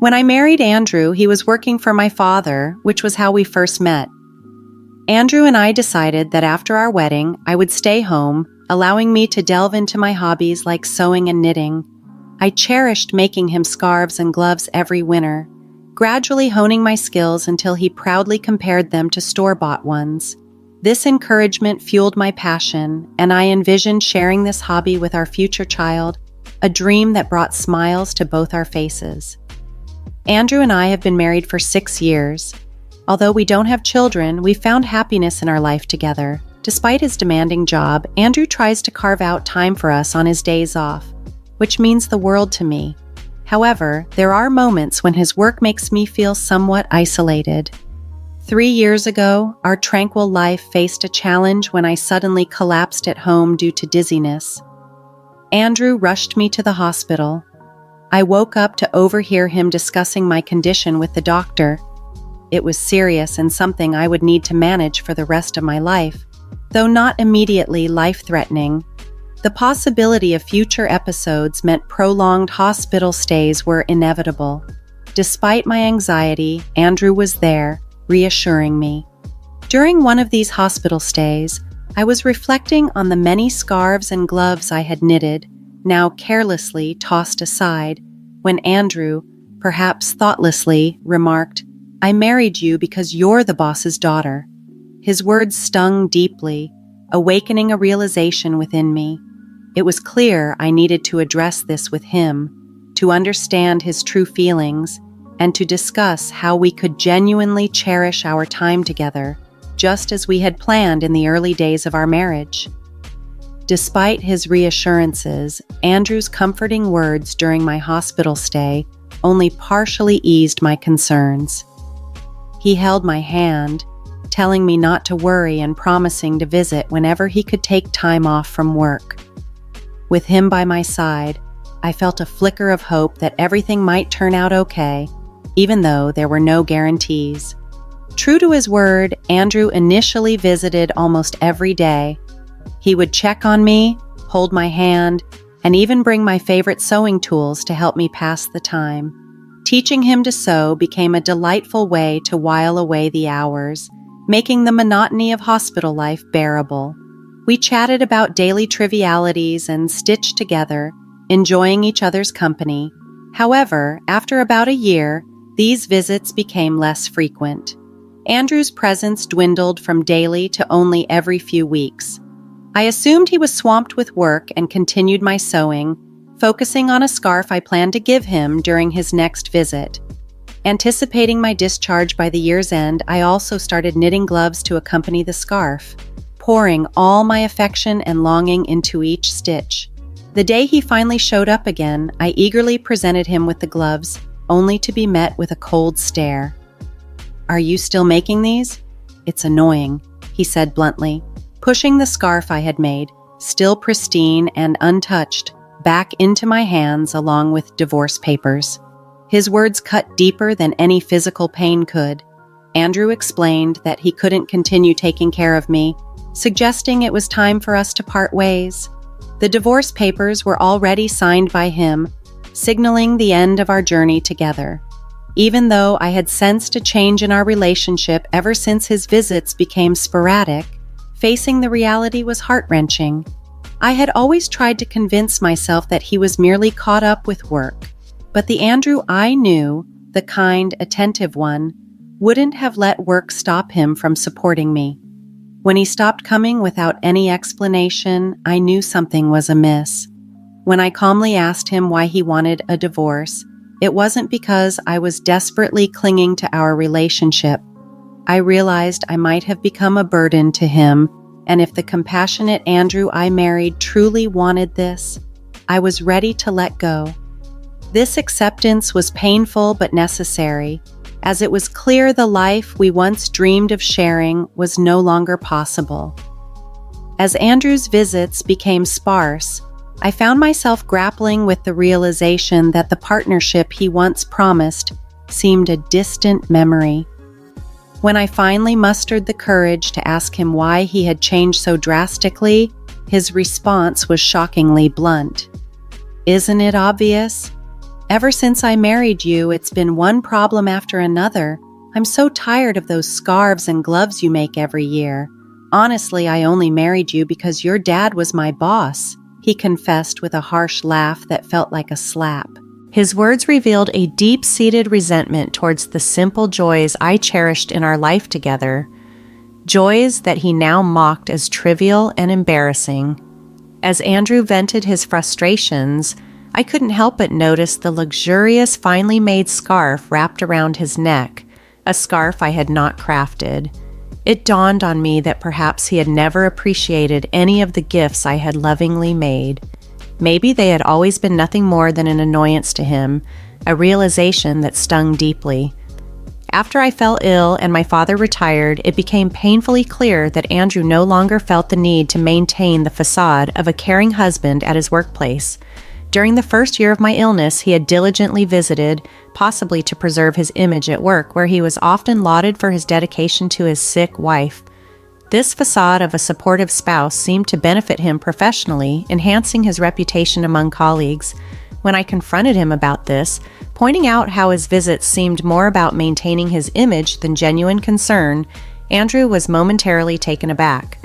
When I married Andrew, he was working for my father, which was how we first met. Andrew and I decided that after our wedding, I would stay home, allowing me to delve into my hobbies like sewing and knitting. I cherished making him scarves and gloves every winter, gradually honing my skills until he proudly compared them to store-bought ones. This encouragement fueled my passion, and I envisioned sharing this hobby with our future child, a dream that brought smiles to both our faces. Andrew and I have been married for 6 years. Although we don't have children, we found happiness in our life together. Despite his demanding job, Andrew tries to carve out time for us on his days off, which means the world to me. However, there are moments when his work makes me feel somewhat isolated. 3 years ago, our tranquil life faced a challenge when I suddenly collapsed at home due to dizziness. Andrew rushed me to the hospital. I woke up to overhear him discussing my condition with the doctor. It was serious and something I would need to manage for the rest of my life, though not immediately life-threatening. The possibility of future episodes meant prolonged hospital stays were inevitable. Despite my anxiety, Andrew was there, reassuring me. During one of these hospital stays, I was reflecting on the many scarves and gloves I had knitted, now carelessly tossed aside, when Andrew, perhaps thoughtlessly, remarked, "I married you because you're the boss's daughter." His words stung deeply, awakening a realization within me. It was clear I needed to address this with him, to understand his true feelings, and to discuss how we could genuinely cherish our time together, just as we had planned in the early days of our marriage. Despite his reassurances, Andrew's comforting words during my hospital stay only partially eased my concerns. He held my hand, telling me not to worry and promising to visit whenever he could take time off from work. With him by my side, I felt a flicker of hope that everything might turn out okay, even though there were no guarantees. True to his word, Andrew initially visited almost every day. He would check on me, hold my hand, and even bring my favorite sewing tools to help me pass the time. Teaching him to sew became a delightful way to while away the hours, making the monotony of hospital life bearable. We chatted about daily trivialities and stitched together, enjoying each other's company. However, after about a year, these visits became less frequent. Andrew's presence dwindled from daily to only every few weeks. I assumed he was swamped with work and continued my sewing, focusing on a scarf I planned to give him during his next visit. Anticipating my discharge by the year's end, I also started knitting gloves to accompany the scarf, pouring all my affection and longing into each stitch. The day he finally showed up again, I eagerly presented him with the gloves, only to be met with a cold stare. "Are you still making these?" "It's annoying," he said bluntly, pushing the scarf I had made, still pristine and untouched, back into my hands along with divorce papers. His words cut deeper than any physical pain could. Andrew explained that he couldn't continue taking care of me, suggesting it was time for us to part ways. The divorce papers were already signed by him, signaling the end of our journey together. Even though I had sensed a change in our relationship ever since his visits became sporadic, facing the reality was heart-wrenching. I had always tried to convince myself that he was merely caught up with work, but the Andrew I knew, the kind, attentive one, wouldn't have let work stop him from supporting me. When he stopped coming without any explanation, I knew something was amiss. When I calmly asked him why he wanted a divorce, it wasn't because I was desperately clinging to our relationship. I realized I might have become a burden to him, and if the compassionate Andrew I married truly wanted this, I was ready to let go. This acceptance was painful but necessary, as it was clear the life we once dreamed of sharing was no longer possible. As Andrew's visits became sparse, I found myself grappling with the realization that the partnership he once promised seemed a distant memory. When I finally mustered the courage to ask him why he had changed so drastically, his response was shockingly blunt. "Isn't it obvious?" Ever since I married you, it's been one problem after another. I'm so tired of those scarves and gloves you make every year. Honestly, I only married you because your dad was my boss," he confessed with a harsh laugh that felt like a slap. His words revealed a deep-seated resentment towards the simple joys I cherished in our life together, joys that he now mocked as trivial and embarrassing. As Andrew vented his frustrations, I couldn't help but notice the luxurious, finely made scarf wrapped around his neck, a scarf I had not crafted. It dawned on me that perhaps he had never appreciated any of the gifts I had lovingly made. Maybe they had always been nothing more than an annoyance to him, a realization that stung deeply. After I fell ill and my father retired, it became painfully clear that Andrew no longer felt the need to maintain the facade of a caring husband at his workplace. During the first year of my illness, he had diligently visited, possibly to preserve his image at work, where he was often lauded for his dedication to his sick wife. This facade of a supportive spouse seemed to benefit him professionally, enhancing his reputation among colleagues. When I confronted him about this, pointing out how his visits seemed more about maintaining his image than genuine concern, Andrew was momentarily taken aback.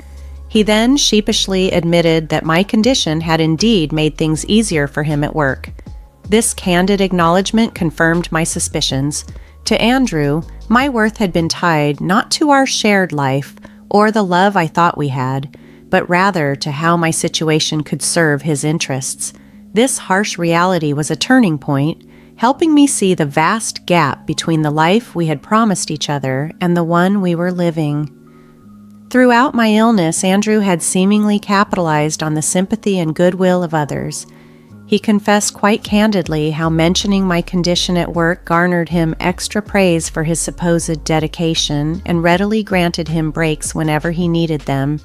He then sheepishly admitted that my condition had indeed made things easier for him at work. This candid acknowledgement confirmed my suspicions. To Andrew, my worth had been tied not to our shared life or the love I thought we had, but rather to how my situation could serve his interests. This harsh reality was a turning point, helping me see the vast gap between the life we had promised each other and the one we were living. Throughout my illness, Andrew had seemingly capitalized on the sympathy and goodwill of others. He confessed quite candidly how mentioning my condition at work garnered him extra praise for his supposed dedication and readily granted him breaks whenever he needed them.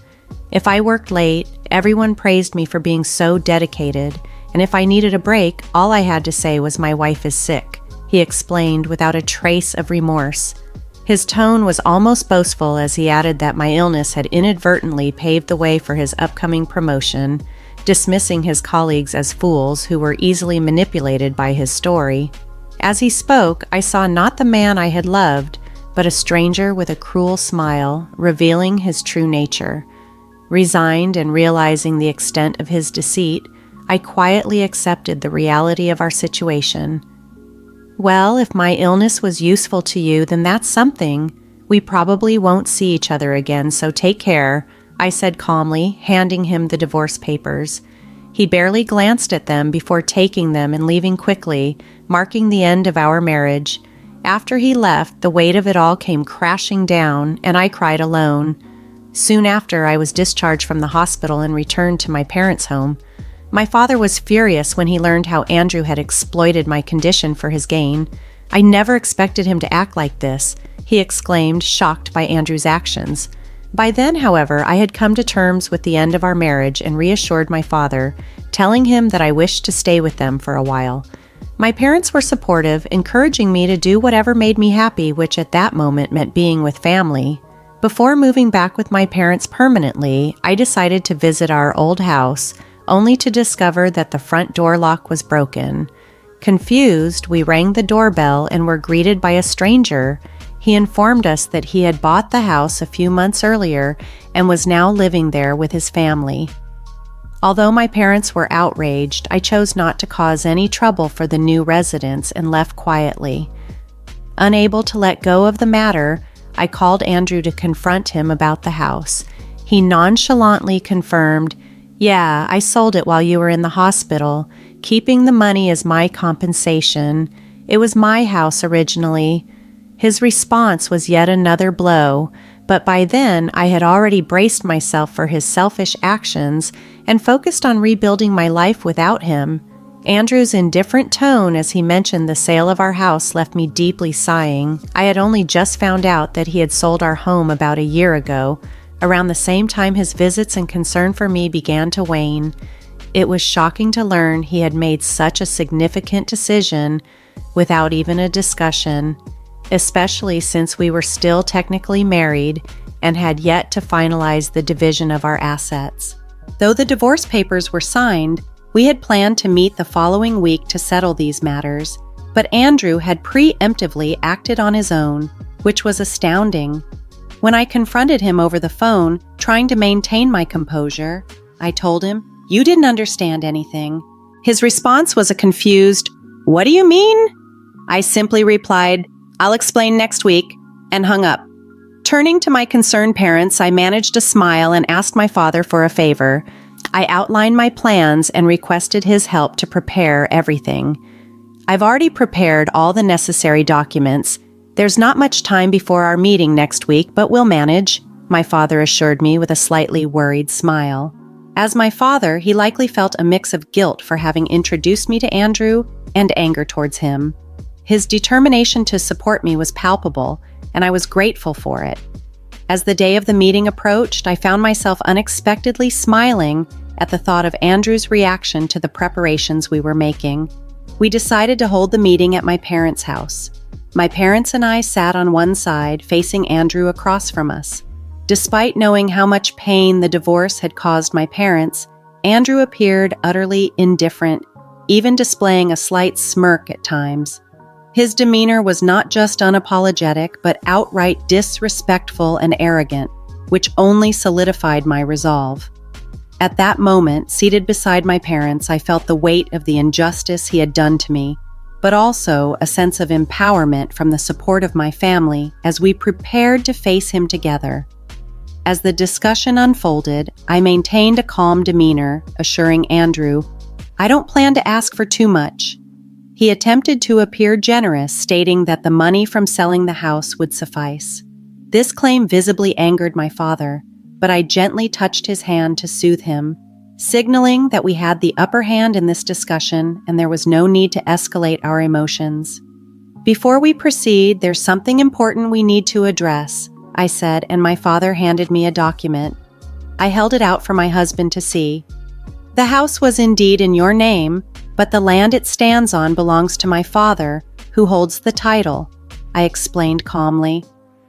If I worked late, everyone praised me for being so dedicated, and if I needed a break, all I had to say was my wife is sick, he explained without a trace of remorse. His tone was almost boastful as he added that my illness had inadvertently paved the way for his upcoming promotion, dismissing his colleagues as fools who were easily manipulated by his story. As he spoke, I saw not the man I had loved, but a stranger with a cruel smile, revealing his true nature. Resigned and realizing the extent of his deceit, I quietly accepted the reality of our situation. "Well, if my illness was useful to you, then that's something. We probably won't see each other again, so take care," I said calmly, handing him the divorce papers. He barely glanced at them before taking them and leaving quickly, marking the end of our marriage. After he left, the weight of it all came crashing down, and I cried alone. Soon after, I was discharged from the hospital and returned to my parents' home. My father was furious when he learned how Andrew had exploited my condition for his gain. "I never expected him to act like this," he exclaimed, shocked by Andrew's actions. By then, however, I had come to terms with the end of our marriage and reassured my father, telling him that I wished to stay with them for a while. My parents were supportive, encouraging me to do whatever made me happy, which at that moment meant being with family. Before moving back with my parents permanently, I decided to visit our old house, only to discover that the front door lock was broken. Confused, we rang the doorbell and were greeted by a stranger. He informed us that he had bought the house a few months earlier and was now living there with his family. Although my parents were outraged, I chose not to cause any trouble for the new residents and left quietly. Unable to let go of the matter, I called Andrew to confront him about the house. He nonchalantly confirmed, "Yeah, I sold it while you were in the hospital, keeping the money as my compensation. It was my house originally." His response was yet another blow, but by then I had already braced myself for his selfish actions and focused on rebuilding my life without him. Andrew's indifferent tone as he mentioned the sale of our house left me deeply sighing. I had only just found out that he had sold our home about a year ago, around the same time his visits and concern for me began to wane. It was shocking to learn he had made such a significant decision without even a discussion, especially since we were still technically married and had yet to finalize the division of our assets. Though the divorce papers were signed, We had planned to meet the following week to settle these matters, but Andrew had preemptively acted on his own, which was astounding. When I confronted him over the phone, trying to maintain my composure, I told him, "You didn't understand anything." His response was a confused, "What do you mean?" I simply replied, "I'll explain next week," and hung up. Turning to my concerned parents, I managed to smile and asked my father for a favor. I outlined my plans and requested his help to prepare everything. "I've already prepared all the necessary documents. There's not much time before our meeting next week, but we'll manage," my father assured me with a slightly worried smile. As my father, he likely felt a mix of guilt for having introduced me to Andrew and anger towards him. His determination to support me was palpable, and I was grateful for it. As the day of the meeting approached, I found myself unexpectedly smiling at the thought of Andrew's reaction to the preparations we were making. We decided to hold the meeting at my parents' house. My parents and I sat on one side, facing Andrew across from us. Despite knowing how much pain the divorce had caused my parents, Andrew appeared utterly indifferent, even displaying a slight smirk at times. His demeanor was not just unapologetic, but outright disrespectful and arrogant, which only solidified my resolve. At that moment, seated beside my parents, I felt the weight of the injustice he had done to me, but also a sense of empowerment from the support of my family as we prepared to face him together. As the discussion unfolded, I maintained a calm demeanor, assuring Andrew, "I don't plan to ask for too much." He attempted to appear generous, stating that the money from selling the house would suffice. This claim visibly angered my father, but I gently touched his hand to soothe him, signaling that we had the upper hand in this discussion and there was no need to escalate our emotions. "Before we proceed, there's something important we need to address," I said, and my father handed me a document. I held it out for my husband to see. "The house was indeed in your name, but the land it stands on belongs to my father, who holds the title," I explained calmly.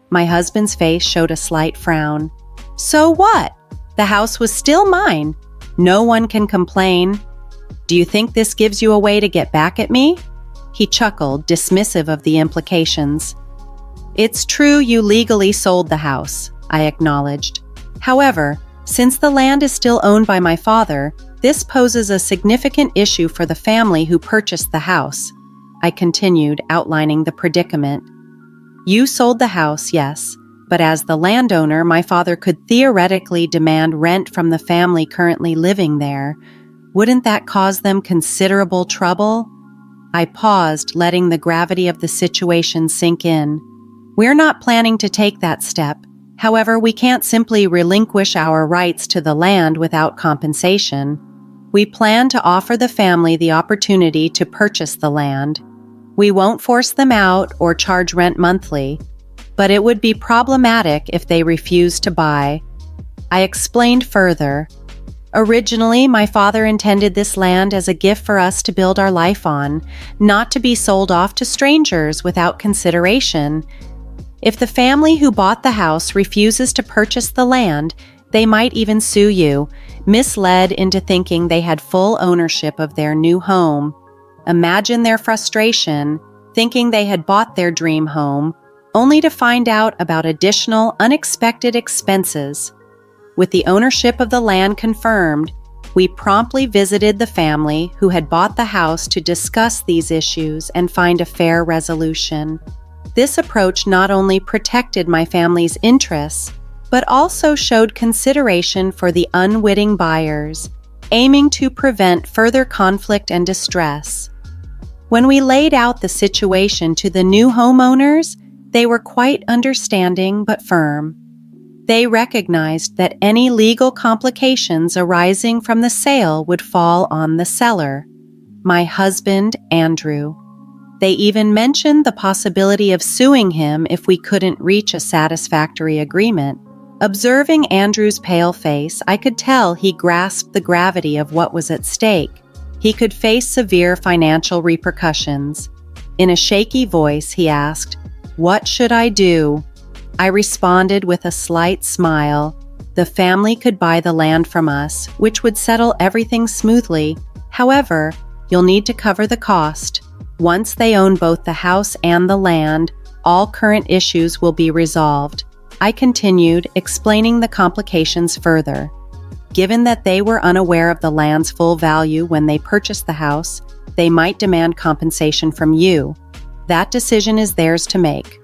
My husband's face showed a slight frown. "So what? The house was still mine. No one can complain. Do you think this gives you a way to get back at me?" He chuckled, dismissive of the implications. "It's true you legally sold the house," I acknowledged. "However, since the land is still owned by my father, this poses a significant issue for the family who purchased the house," I continued, outlining the predicament. "You sold the house, yes, but as the landowner, my father could theoretically demand rent from the family currently living there. Wouldn't that cause them considerable trouble?" I paused, letting the gravity of the situation sink in. "We're not planning to take that step. However, we can't simply relinquish our rights to the land without compensation. We plan to offer the family the opportunity to purchase the land. We won't force them out or charge rent monthly, but it would be problematic if they refuse to buy." I explained further. "Originally, my father intended this land as a gift for us to build our life on, not to be sold off to strangers without consideration. If the family who bought the house refuses to purchase the land, they might even sue you, misled into thinking they had full ownership of their new home. Imagine their frustration, thinking they had bought their dream home, only to find out about additional, unexpected expenses. With the ownership of the land confirmed, we promptly visited the family who had bought the house to discuss these issues and find a fair resolution. This approach not only protected my family's interests, but also showed consideration for the unwitting buyers, aiming to prevent further conflict and distress. When we laid out the situation to the new homeowners, they were quite understanding but firm. They recognized that any legal complications arising from the sale would fall on the seller, my husband, Andrew. They even mentioned the possibility of suing him if we couldn't reach a satisfactory agreement. Observing Andrew's pale face, I could tell he grasped the gravity of what was at stake. He could face severe financial repercussions. In a shaky voice, he asked, "What should I do?" I responded with a slight smile. The family could buy the land from us, which would settle everything smoothly. However, you'll need to cover the cost. Once they own both the house and the land, all current issues will be resolved. I continued, explaining the complications further. Given that they were unaware of the land's full value when they purchased the house, they might demand compensation from you. That decision is theirs to make.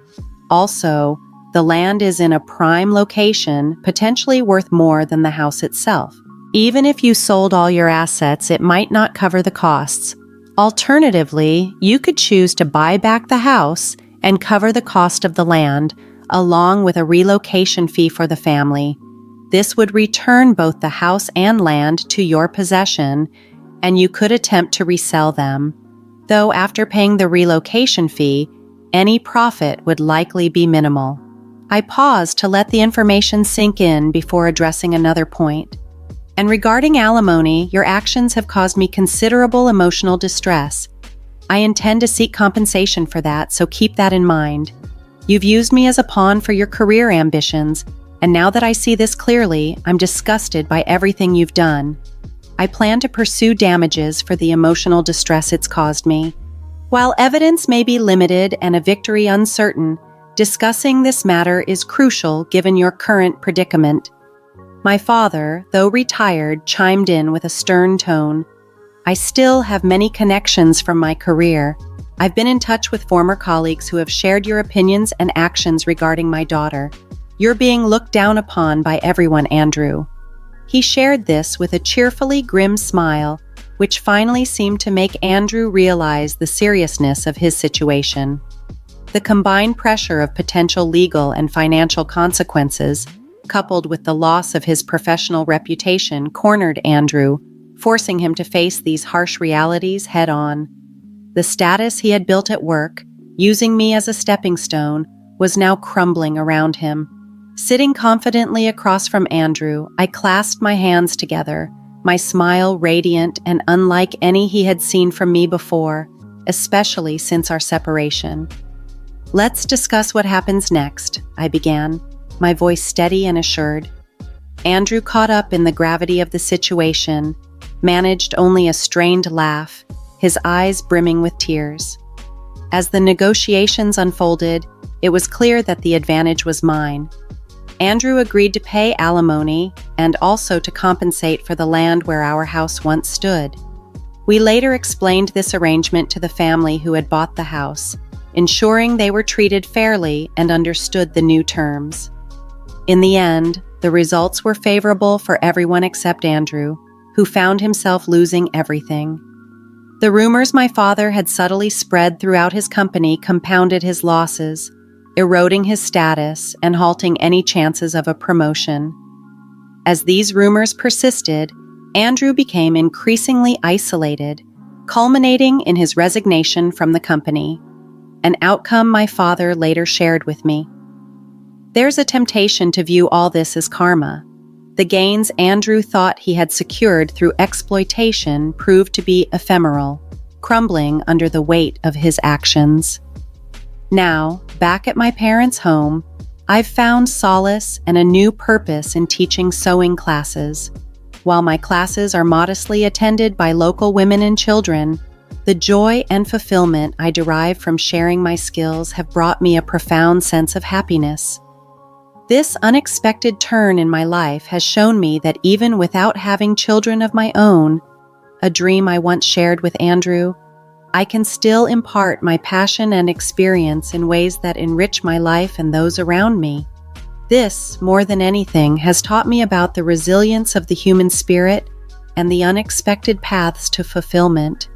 Also, the land is in a prime location, potentially worth more than the house itself. Even if you sold all your assets, it might not cover the costs. Alternatively, you could choose to buy back the house and cover the cost of the land, along with a relocation fee for the family. This would return both the house and land to your possession, and you could attempt to resell them. Though after paying the relocation fee, any profit would likely be minimal. I paused to let the information sink in before addressing another point. And regarding alimony, your actions have caused me considerable emotional distress. I intend to seek compensation for that, so keep that in mind. You've used me as a pawn for your career ambitions, and now that I see this clearly, I'm disgusted by everything you've done. I plan to pursue damages for the emotional distress it's caused me. While evidence may be limited and a victory uncertain, discussing this matter is crucial given your current predicament. My father, though retired, chimed in with a stern tone. I still have many connections from my career. I've been in touch with former colleagues who have shared your opinions and actions regarding my daughter. You're being looked down upon by everyone, Andrew. He shared this with a cheerfully grim smile, which finally seemed to make Andrew realize the seriousness of his situation. The combined pressure of potential legal and financial consequences, coupled with the loss of his professional reputation, cornered Andrew, forcing him to face these harsh realities head-on. The status he had built at work, using me as a stepping stone, was now crumbling around him. Sitting confidently across from Andrew, I clasped my hands together, my smile radiant and unlike any he had seen from me before, especially since our separation. Let's discuss what happens next, I began, my voice steady and assured. Andrew caught up in the gravity of the situation, managed only a strained laugh, his eyes brimming with tears. As the negotiations unfolded, it was clear that the advantage was mine. Andrew agreed to pay alimony and also to compensate for the land where our house once stood. We later explained this arrangement to the family who had bought the house, ensuring they were treated fairly and understood the new terms. In the end, the results were favorable for everyone except Andrew, who found himself losing everything. The rumors my father had subtly spread throughout his company compounded his losses, eroding his status and halting any chances of a promotion. As these rumors persisted, Andrew became increasingly isolated, culminating in his resignation from the company, an outcome my father later shared with me. There's a temptation to view all this as karma. The gains Andrew thought he had secured through exploitation proved to be ephemeral, crumbling under the weight of his actions. Now, back at my parents' home, I've found solace and a new purpose in teaching sewing classes. While my classes are modestly attended by local women and children, the joy and fulfillment I derive from sharing my skills have brought me a profound sense of happiness. This unexpected turn in my life has shown me that even without having children of my own, a dream I once shared with Andrew, I can still impart my passion and experience in ways that enrich my life and those around me. This, more than anything, has taught me about the resilience of the human spirit and the unexpected paths to fulfillment.